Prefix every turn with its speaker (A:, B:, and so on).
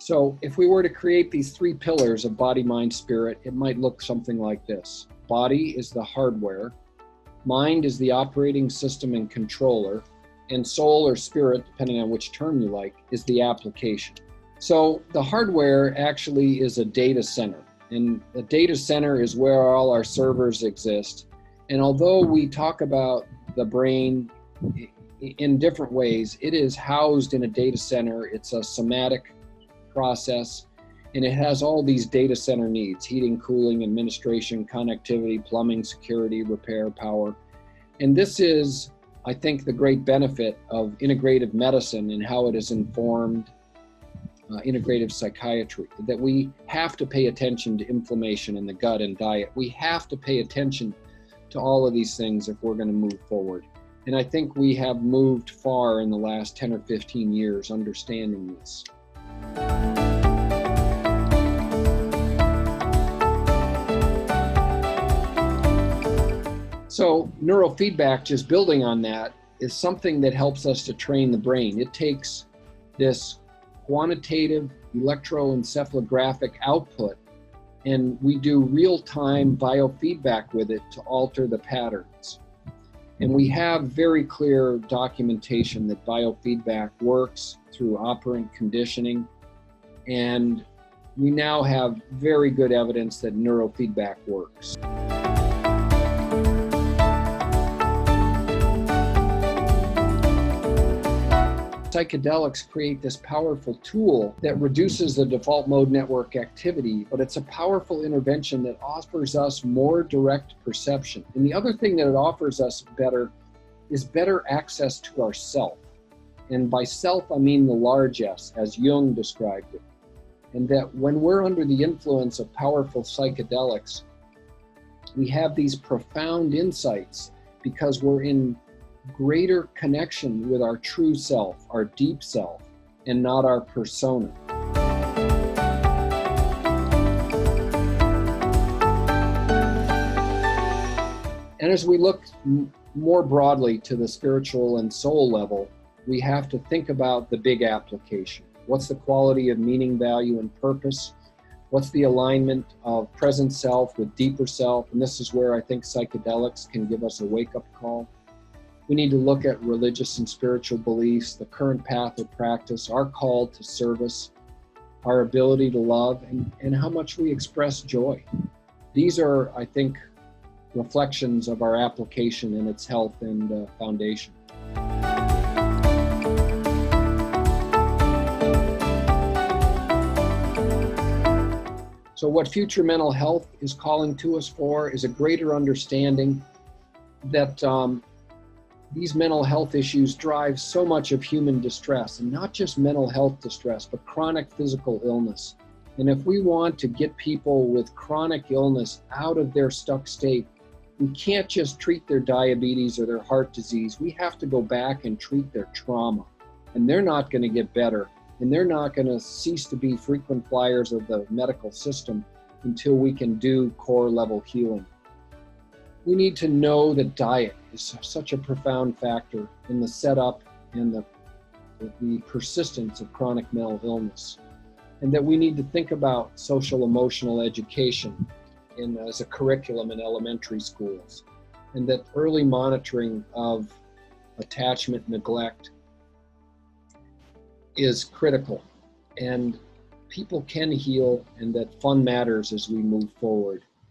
A: So if we were to create these three pillars of body, mind, spirit, it might look something like this. Body is the hardware, mind is the operating system and controller, and soul or spirit, depending on which term you like, is the application. So the hardware actually is a data center, and the data center is where all our servers exist. And although we talk about the brain in different ways, it is housed in a data center. It's a somatic process, and it has all these data center needs: heating, cooling, administration, connectivity, plumbing, security, repair, power. And this is, I think, the great benefit of integrative medicine and how it has informed integrative psychiatry, that we have to pay attention to inflammation in the gut and diet. We have to pay attention to all of these things if we're going to move forward. And I think we have moved far in the last 10 or 15 years understanding this. So neurofeedback, just building on that, is something that helps us to train the brain. It takes this quantitative electroencephalographic output, and we do real-time biofeedback with it to alter the patterns. And we have very clear documentation that biofeedback works through operant conditioning, and we now have very good evidence that neurofeedback works. Psychedelics create this powerful tool that reduces the default mode network activity, but it's a powerful intervention that offers us more direct perception. And the other thing that it offers us is better access to our self. And by self, I mean the large S, as Jung described it. And that when we're under the influence of powerful psychedelics, we have these profound insights because we're in greater connection with our true self, our deep self, and not our persona. And as we look more broadly to the spiritual and soul level, we have to think about the big application. What's the quality of meaning, value, and purpose? What's the alignment of present self with deeper self? And this is where I think psychedelics can give us a wake-up call. We need to look at religious and spiritual beliefs, the current path of practice, our call to service, our ability to love, and how much we express joy. These are, I think, reflections of our application and its health and foundation. So what Future Mental Health is calling to us for is a greater understanding that these mental health issues drive so much of human distress, and not just mental health distress, but chronic physical illness. And if we want to get people with chronic illness out of their stuck state, we can't just treat their diabetes or their heart disease. We have to go back and treat their trauma. And they're not going to get better, and they're not going to cease to be frequent flyers of the medical system until we can do core level healing. We need to know that diet is such a profound factor in the setup and the persistence of chronic mental illness, and that we need to think about social emotional education as a curriculum in elementary schools, and that early monitoring of attachment neglect is critical, and people can heal, and that fun matters as we move forward.